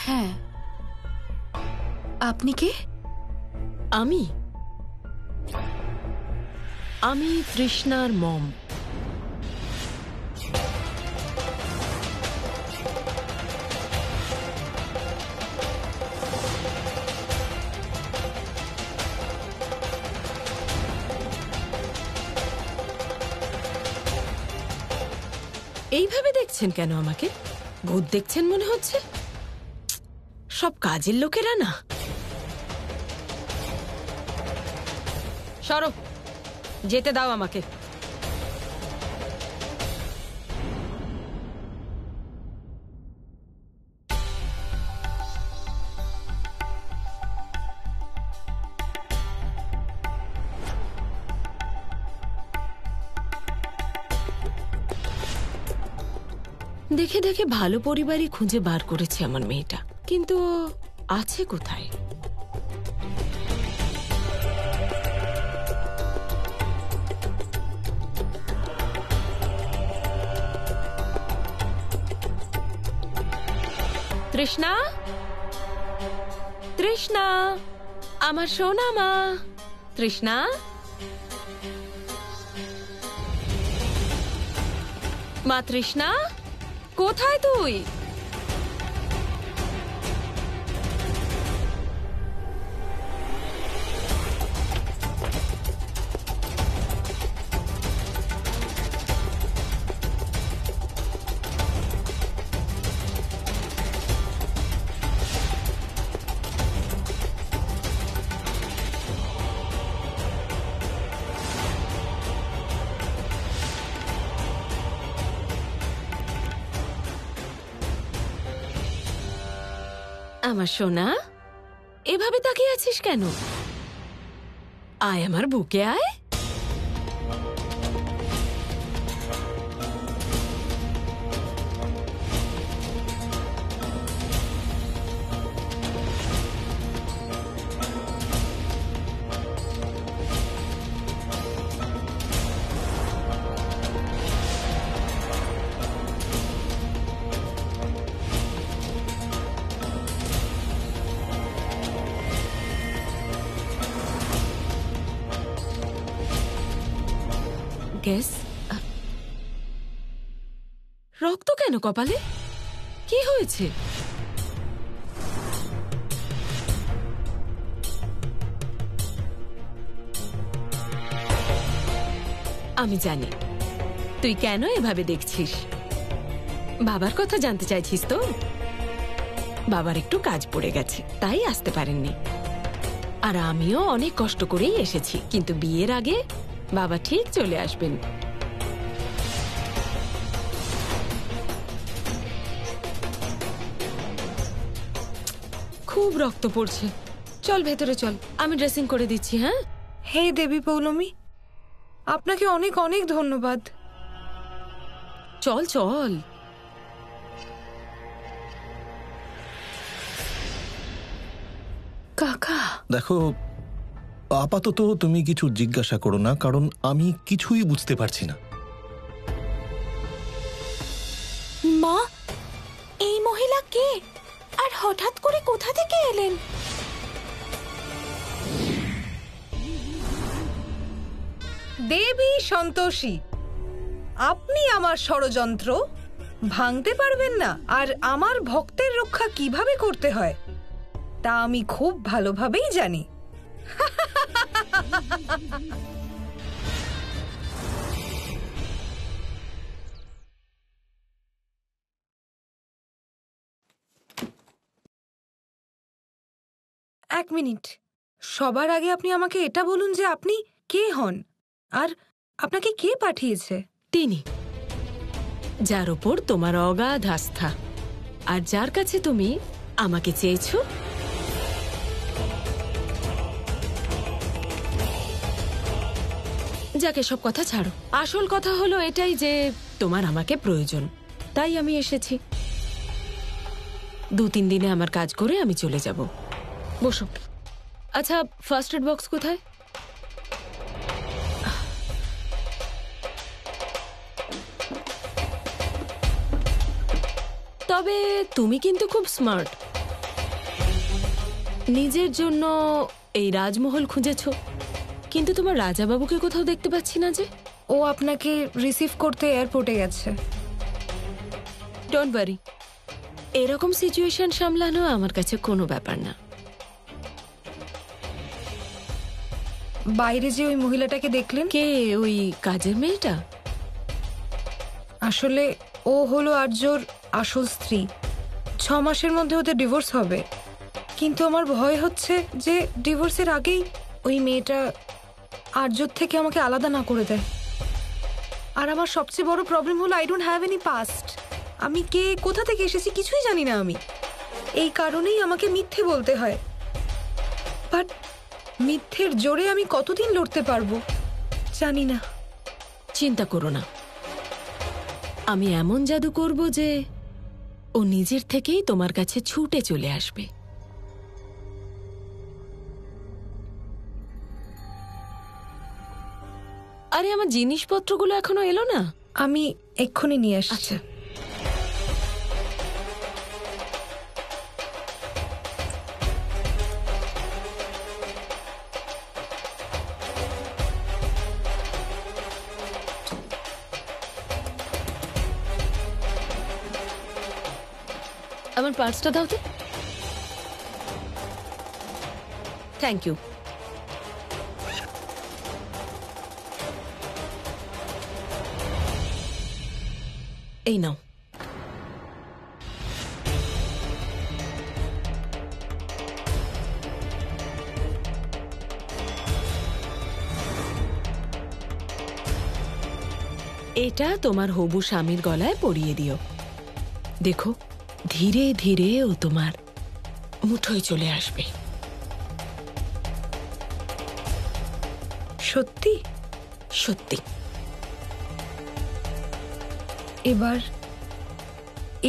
হ্যাঁ, আপনি কে? আমি তৃষ্ণার মম। এইভাবে দেখছেন কেন আমাকে? ভূত দেখছেন মনে হচ্ছে? সব কাজের লোকেরা না। সরো, যেতে দাও আমাকে। দেখে দেখে ভালো পরিবারই খুঁজে বার করেছে আমার মেয়েটা, কিন্তু আছে কোথায়? তৃষ্ণা, তৃষ্ণা, আমার সোনা মা। তৃষ্ণা, মা তৃষ্ণা, কোথায় তুই? আমার সোনা, এভাবে তাকিয়ে আছিস কেন? আয় আমার বুকে আয়। রক্ত কেন কপালে? কি হয়েছে? আমি জানি তুই কেন এভাবে দেখছিস। বাবার কথা জানতে চাইছিস তো? বাবার একটু কাজ পড়ে গেছে, তাই আসতে পারেননি। আর আমিও অনেক কষ্ট করেই এসেছি, কিন্তু বিয়ের আগে বাবা ঠিক চলে আসবেন। খুব রক্ত পড়ছে, চল ভেতরে চল, আমি ড্রেসিং করে দিচ্ছি। হ্যাঁ। হে দেবী পৌলমী, আপনাকে অনেক অনেক ধন্যবাদ। চল চল। কাকা, দেখো, আপাতত তুমি কিছু জিজ্ঞাসা করো না, কারণ আমি কিছুই বুঝতে পারছি না। মা, এই মহিলা কে আর হঠাৎ করে কোথা থেকে এলেন? দেবী সন্তোষী, আপনি আমার ষড়যন্ত্র ভাঙতে পারবেন না, আর আমার ভক্তের রক্ষা কিভাবে করতে হয় তা আমি খুব ভালোভাবেই জানি। এক মিনিট, সবার আগে আপনি আমাকে এটা বলুন যে আপনি কে হন আর আপনাকে কে পাঠিয়েছে? তিনি, যার ওপর তোমার অগাধ আস্থা আর যার কাছে তুমি আমাকে চেয়েছো। যাকে সব কথা ছাড়ো, আসল কথা হলো এটাই যে তোমার আমাকে প্রয়োজন, তাই আমি এসেছি। 2-3 দিনে আমার কাজ করে আমি চলে যাব। বসো। আচ্ছা, ফার্স্ট এড বক্স কোথায়? তবে তুমি কিন্তু খুব স্মার্ট, নিজের জন্য এই রাজমহল খুঁজেছো, কিন্তু তোমার রাজাবাবুকে কোথাও দেখতে পাচ্ছি না যে। ও আপনাকে রিসিভ করতে এয়ারপোর্টে গেছে। ডোন্ট ওয়ারি, এরকম সিচুয়েশন সামলানো আমার কাছে কোনো ব্যাপার না। বাইরে যে ওই মহিলাটাকে দেখলেন, কে ওই কাজের মেয়েটা? আসলে ও হলো আর্যর আসল স্ত্রী। 6 মাসের মধ্যে ওদের ডিভোর্স হবে, কিন্তু আমার ভয় হচ্ছে যে ডিভোর্সের আগেই ওই মেয়েটা আর্যর থেকে আমাকে আলাদা না করে দেয়। আর আমার সবচেয়ে বড় প্রবলেম হলো I don't have any past. আমি কে, কোথা থেকে এসেছি কিছুই জানি না আমি। এই কারণেই আমাকে মিথ্যে বলতে হয়। বাট মিথ্যের জোরে আমি কতদিন লড়তে পারবো জানি না। চিন্তা করো না, আমি এমন জাদু করব যে ও নিজের থেকেই তোমার কাছে ছুটে চলে আসবে। আরে আমার জিনিসপত্রগুলো এখনো এলো না? আমি এক্ষুনি নিয়ে আসছি। আচ্ছা, আমার পার্সটা দাও তো। Thank you. এই নাও। এটা তোমার হবু স্বামীর গলায় পরিয়ে দিও। দেখো, ধীরে ধীরে ও তোমার মুঠোয় চলে আসবে। সত্যি? সত্যি।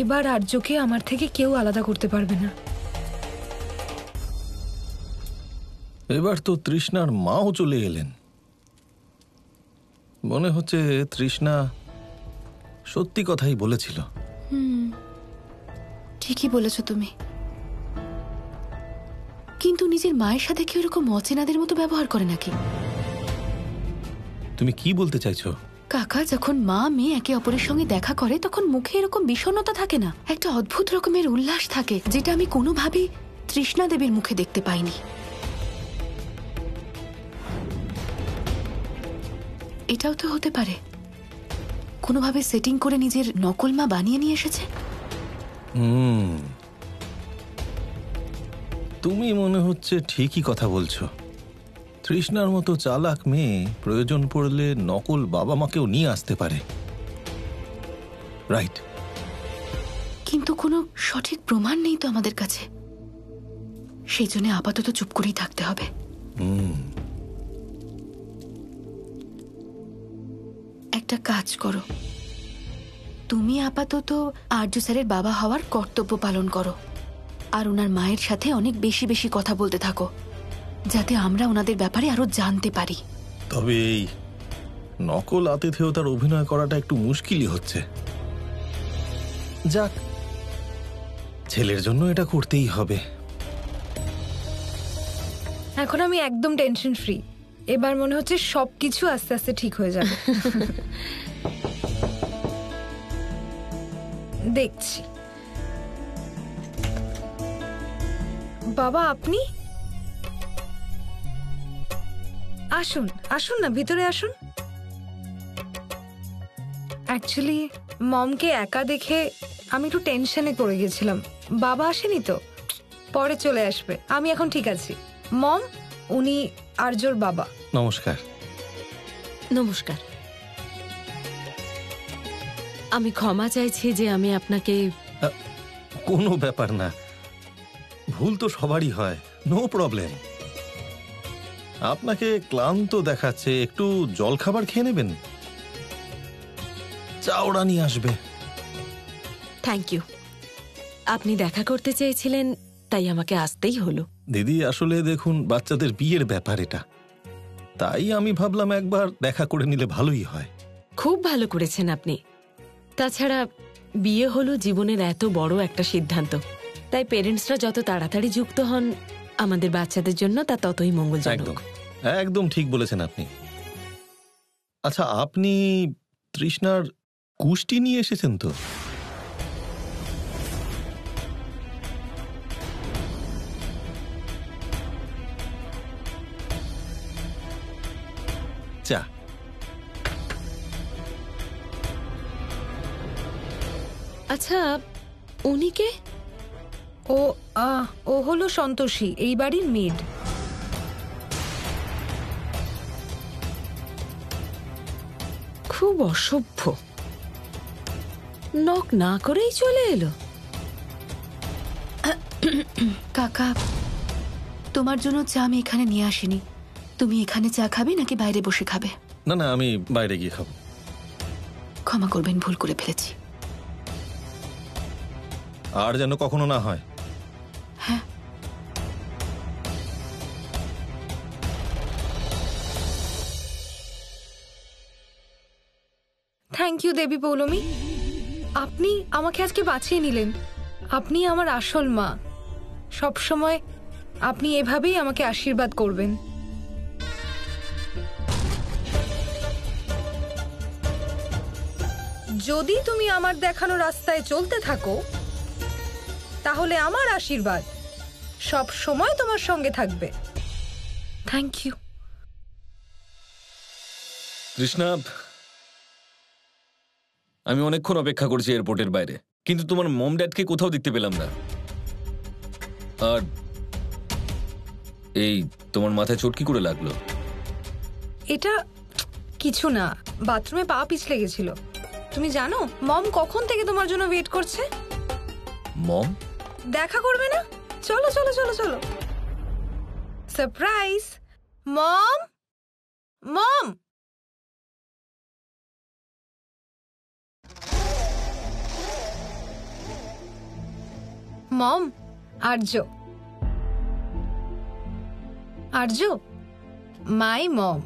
এবার আর্যকে আমার থেকে কেউ আলাদা করতে পারবে না। এবার তো তৃষ্ণার মাও চলে এলেন। মনে হচ্ছে তৃষ্ণা সত্যি কথাই বলেছিল। ঠিকই বলেছো তুমি, কিন্তু নিজের মায়ের সাথে কি এরকম অচেনাদের মতো ব্যবহার করে নাকি? তুমি কি বলতে চাইছো? কাকা, যখন মা মেয়ে একে অপরের সঙ্গে দেখা করে তখন মুখে এরকম বিষণ্ণতা থাকে না, একটা অদ্ভুত রকমের উল্লাস থাকে, যেটা আমি কোনোভাবেই তৃষ্ণা দেবীর মুখে দেখতে পাইনি। এটাও তো হতে পারে কোনোভাবে সেটিং করে নিজের নকল মা বানিয়ে নিয়ে এসেছে। তুমি মনে হচ্ছে ঠিকই কথা বলছো। তৃষ্ণার মতো চালাক মেয়ে প্রয়োজন পড়লে নকল বাবা মাকেও নিয়ে আসতে পারে। রাইট। কিন্তু কোনো সঠিক প্রমাণ নেই তো আমাদের কাছে, সেই জন্য আপাতত চুপ করেই থাকতে হবে। একটা কাজ করো, তুমি আপাতত আর্য স্যারের বাবা হওয়ার কর্তব্য পালন করো, আর ওনার মায়ের সাথে অনেক বেশি বেশি কথা বলতে থাকো, যাতে আমরা ওনাদের ব্যাপারে আরো জানতে পারি। তবে এই নকল আতিথেয়তার অভিনয় করাটা একটু মুশকিলই হচ্ছে। যাক, ছেলের জন্য এটা করতেই হবে। এখন আমি একদম টেনশন ফ্রি। এবার মনে হচ্ছে সবকিছু আস্তে আস্তে ঠিক হয়ে যাবে। দেখছি। বাবা, আপনি আসুন, আসুন না, ভিতরে আসুন। অ্যাকচুয়ালি মমকে একা দেখে আমি একটু টেনশনে পড়ে গেছিলাম। বাবা আসেনি তো, পরে চলে আসবে। আমি এখন ঠিক আছি। মম, উনি আর্যর বাবা। নমস্কার। নমস্কার। আমি ক্ষমা চাইছি যে আমি আপনাকে। কোনো ব্যাপার না, ভুল তো সবারই হয়, নো প্রবলেম। আপনাকে ক্লান্ত দেখাচ্ছে, একটু জলখাবার খেয়ে নেবেন, চাওড়া নিয়ে আসবে। Thank you. আপনি দেখা করতে চেয়েছিলেন, তাই আমাকে আসতেই হলো। দিদি, আসলে দেখুন, বাচ্চাদের বিয়ের ব্যাপার এটা, তাই আমি ভাবলাম একবার দেখা করে নিলে ভালোই হয়। খুব ভালো করেছেন আপনি। তাছাড়া বিয়ে হলো জীবনের এত বড় একটা সিদ্ধান্ত, তাই পেরেন্টসরা যত তাড়াতাড়ি যুক্ত হন আমাদের বাচ্চাদের জন্য তা ততই মঙ্গলজনক। একদম একদম ঠিক বলেছেন আপনি। আচ্ছা, আপনি তৃষ্ণার কুষ্টি নিয়ে এসেছেন তো? চা। আচ্ছা, উনি কে? ও হলো সন্তোষী, এই বাড়ির মেড। খুব অসভ্য, নক না করেই চলে এলো। কাকা, তোমার জন্য চা আমি এখানে নিয়ে আসিনি। তুমি এখানে চা খাবে নাকি বাইরে বসে খাবে? না না, আমি বাইরে গিয়ে খাবো। ক্ষমা করবেন, ভুল করে ফেলেছি। আর যেন কখনো না হয়। হ্যাঁ। থ্যাংক ইউ দেবী পৌলমী, আপনি আমাকে আজকে বাঁচিয়ে নিলেন। আপনি আমার আসল মা। সব সময় আপনি এভাবেই আমাকে আশীর্বাদ করবেন। যদি তুমি আমার দেখানো রাস্তায় চলতে থাকো, তাহলে আমার আশীর্বাদ সব সময় তোমার সঙ্গে থাকবে। Thank you. তৃষ্ণা, আমি অনেকক্ষণ অপেক্ষা করছি এয়ারপোর্টের বাইরে, কিন্তু তোমার মম ড্যাডকে কোথাও দেখতে পেলাম না। আর এই তোমার মাথায় চোট কি করে লাগলো? এটা কিছু না, বাথরুমে পা পিছলে গেছিল। তুমি জানো মম কখন থেকে তোমার জন্য ওয়েট করছে? মম? দেখা করবে না? চলো চলো চলো চলো, সারপ্রাইজ। মম, মম। মম, আর্য, আর্য, মাই মম।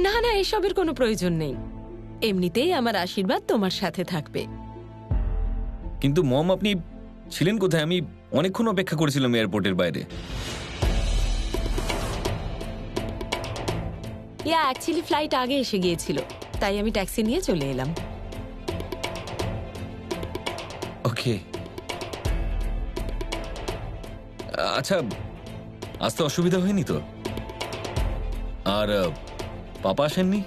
না না, এসবের কোনো প্রয়োজন নেই। এমনিতেই আমার আশীর্বাদ তোমার সাথে থাকবে। কিন্তু মম, আপনি ছিলেন কোথায়? আমি অনেকক্ষণ অপেক্ষা করেছিলাম এয়ারপোর্টের বাইরে। অ্যাকচুয়ালি ফ্লাইট আগে এসে গিয়েছিল, তাই আমি ট্যাক্সি নিয়ে চলে এলাম। ওকে, আচ্ছা, আসতে অসুবিধা হয়নি তো? আর পাপা আসেননি?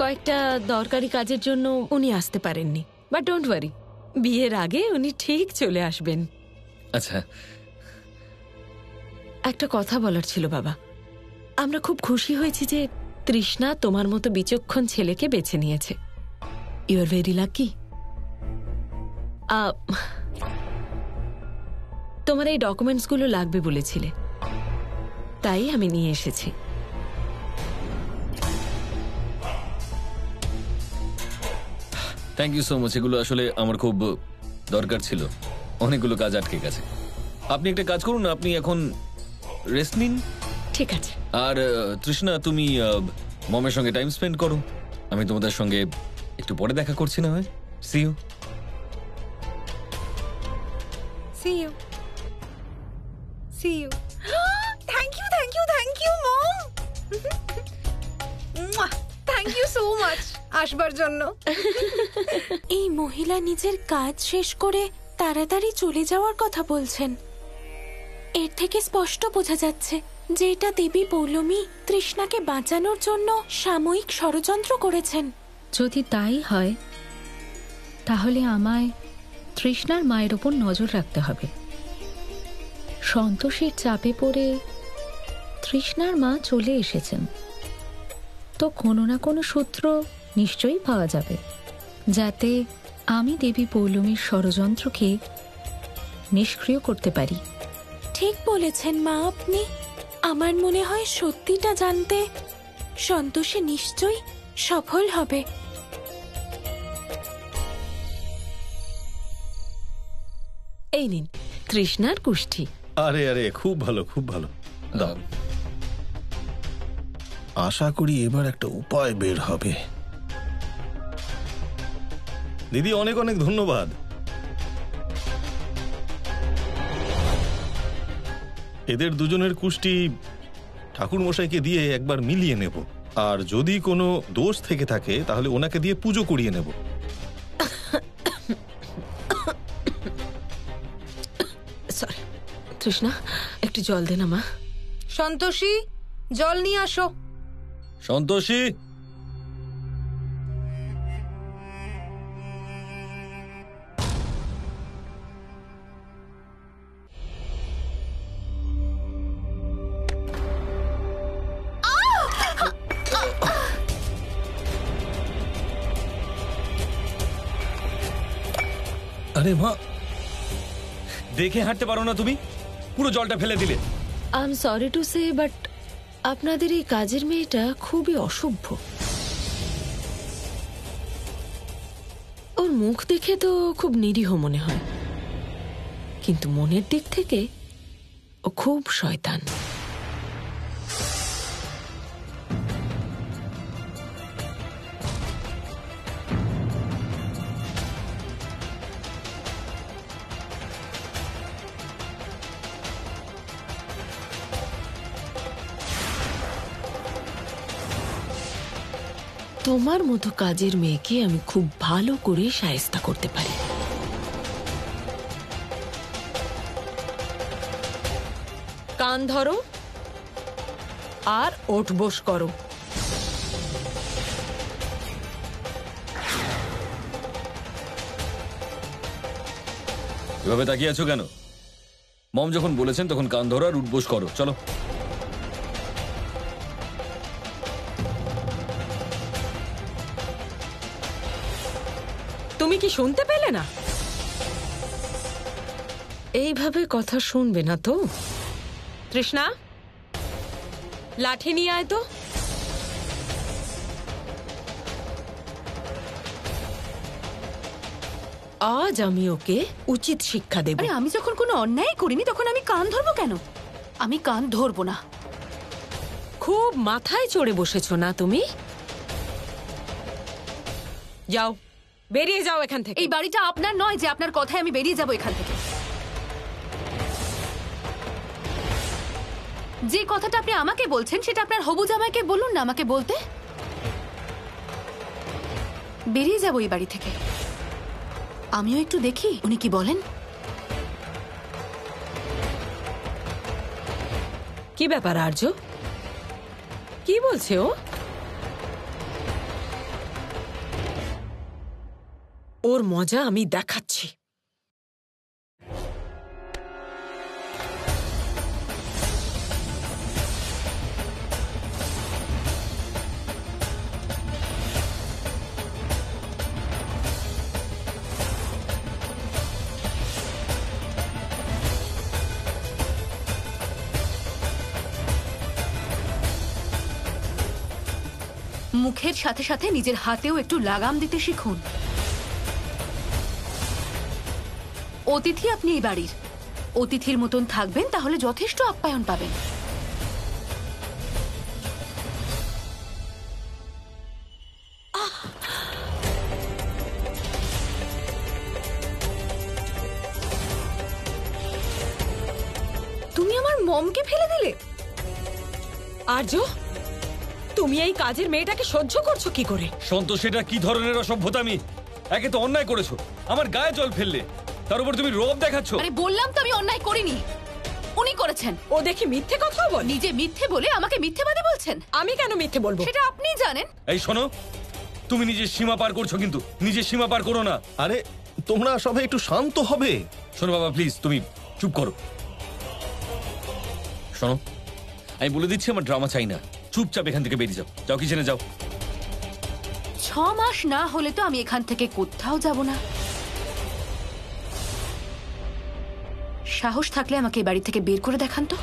কয়েকটা দরকারি কাজের জন্য উনি আসতে পারেননি, বাট ডোন্ট ওয়ারি, বিয়ের আগে উনি ঠিক চলে আসবেন। আচ্ছা, একটা কথা বলার ছিল বাবা। আমরা খুব খুশি হয়েছি যে তৃষ্ণা তোমার মতো বিচক্ষণ ছেলেকে বেছে নিয়েছে। You are very lucky. তোমার এই ডকুমেন্টসগুলো লাগবে বলেছিলে, তাই আমি নিয়ে এসেছি। Thank you so much. এগুলো আসলে আমার খুব দরকার ছিল, অনেকগুলো কাজ আটকে গেছে। আপনি একটা কাজ করুন, আপনি এখন রেস্ট নিন। ঠিক আছে। আর তৃষ্ণা, তুমি মমের সঙ্গে টাইম স্পেন্ড করো। আমি তোমাদের সঙ্গে একটু পরে দেখা করছি না হয়। See you. See you. See you. Thank you, thank you, thank you, Mom. Thank you so much. আসবার জন্য। এই মহিলা নিজের কাজ শেষ করে তাড়াতাড়ি চলে যাওয়ার কথা বলছেন। এর থেকে স্পষ্ট বোঝা যাচ্ছে যে এটা দেবী পৌলমী তৃষ্ণাকে বাঁচানোর জন্য সাময়িক ষড়যন্ত্র করেছেন। যদি তাই হয়, তাহলে আমায় তৃষ্ণার মায়ের ওপর নজর রাখতে হবে। সন্তোষীর চাপে পড়ে তৃষ্ণার মা চলে এসেছেন, তো কোনো না কোনো সূত্র নিশ্চয়ই পাওয়া যাবে, যাতে আমি দেবী পৌলমীর ষড়যন্ত্রকে নিষ্ক্রিয় করতে পারি। ঠিক বলেছেন মা আপনি। আমার মনে হয় সত্যিটা জানতে সন্তোষী নিশ্চয়ই সফল হবে। এই নিন তৃষ্ণার কুষ্টি। আরে আরে, খুব ভালো, খুব ভালো। দাও। আশা করি এবার একটা উপায় বের হবে। দিদি, অনেক অনেক ধন্যবাদ। এদের দুজনের কুষ্টি ঠাকুর মশাইকে দিয়ে একবার মিলিয়ে নেব, আর যদি কোনো দোষ থেকে থাকে তাহলে ওনাকে দিয়ে পুজো করিয়ে নেব। সরি তৃষ্ণা, একটু জল দে না মা। সন্তোষী, জল নিয়ে আসো। সন্তোষী, আরে মা, দেখে হাঁটতে পারো না তুমি? পুরো জলটা ফেলে দিলে। I am sorry to say, but আপনাদের এই কাজের মেয়েটা খুবই অসভ্য। ওর মুখ দেখে তো খুব নিরীহ মনে হয়, কিন্তু মনের দিক থেকে ও খুব শয়তান। তোমার মতো কাজের মেয়েকে আমি খুব ভালো করে শায়েস্তা করতে পারি। কান ধরো আর ওঠ বস করো। এভাবে তাকিয়ে আছো কেন? মম যখন বলেছেন তখন কান ধরো আর উঠবোস করো। চলো। তুমি কি শুনতে পেলে না? এইভাবে কথা শুনবে না তো। তৃষ্ণা, লাঠি নিয়ে আয় তো। আজ আমি ওকে উচিত শিক্ষা দেব। আরে আমি যখন কোনো অন্যায় করিনি তখন আমি কান ধরবো কেন? আমি কান ধরবো না। খুব মাথায় চড়ে বসেছো না তুমি? যাও, বেরিয়ে যাও এখান থেকে। এই বাড়িটা আপনার নয় যে আপনার কথায় আমি বেরিয়ে যাব এখান থেকে। যে কথাটা আপনি আমাকে বলছেন সেটা আপনার হবু জামাইকে বলুন না আমাকে বলতে। বেরিয়ে যাব এই বাড়ি থেকে। আমিও একটু দেখি উনি কি বলেন। কি ব্যাপার আর্য? কি বলছে ও? ওর মজা আমি দেখাচ্ছি। মুখের সাথে সাথে নিজের হাতেও একটু লাগাম দিতে শিখুন। অতিথি আপনি এই বাড়ির, অতিথির মতন থাকবেন তাহলে যথেষ্ট আপ্যায়ন পাবেন। তুমি আমার মমকে ফেলে দিলে। আর্য, তুমি এই কাজের মেয়েটাকে সহ্য করছো কি করে? সন্তোষ, এটা কি ধরনের অসভ্যতামি? একে তো অন্যায় করেছো, আমার গায়ে জল ফেললে, তার উপর তুমি রোব দেখাচ্ছ। আরে বললাম তো আমি অন্যায় করিনি, উনি করেছেন। ও দেখি মিথ্যে কথা বল। নিজে মিথ্যে বলে আমাকে মিথ্যেবাদী বলছেন। আমি কেন মিথ্যে বলবো? সেটা আপনিই জানেন। এই শোনো, তুমি নিজের সীমা পার করছো, কিন্তু নিজের সীমা পার করো না। আরে তোমরা সবাই একটু শান্ত হবে। শোনো বাবা, প্লিজ তুমি চুপ করো। শোনো, আমি বলে দিচ্ছি আমার ড্রামা চাই না। চুপচাপ এখান থেকে বেরিয়ে যাও। যাও, কিচেনে যাও। 6 মাস না হলে তো আমি এখান থেকে কোথাও যাব না। সাহস থাকলে আমাকে এই বাড়ি থেকে বের করে দেখান তো।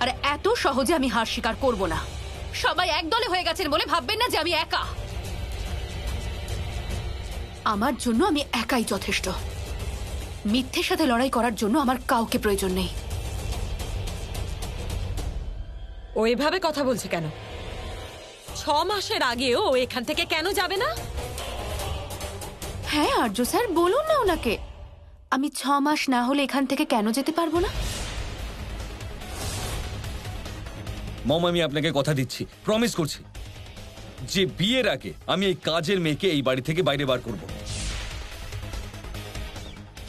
আর এত সহজে আমি হার স্বীকার করব না। সবাই একদলে হয়ে গেছেন বলে ভাববেন না যে আমি একা। আমার জন্য আমি একাই যথেষ্ট। মিথ্যের সাথে লড়াই করার জন্য আমার কাউকে প্রয়োজন নেই। ও এভাবে কথা বলছে কেন? 6 মাসের আগেও ও এখান থেকে কেন যাবে না? হ্যাঁ আর্য স্যার, বলুন না ওনাকে। আমি 6 মাস না হলে এখান থেকে কেন যেতে পারবো না? মম, আমি আপনাকে কথা দিচ্ছি, প্রমিস করছি, যে বিয়ের আগে আমি এই কাজের মেয়েকে এই বাড়ি থেকে বাইরে বার করব।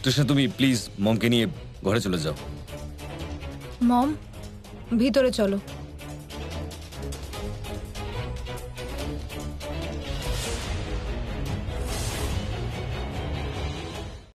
তৃষ্ণা, তুমি প্লিজ মমকে নিয়ে ঘরে চলে যাও। মম, ভিতরে চলো।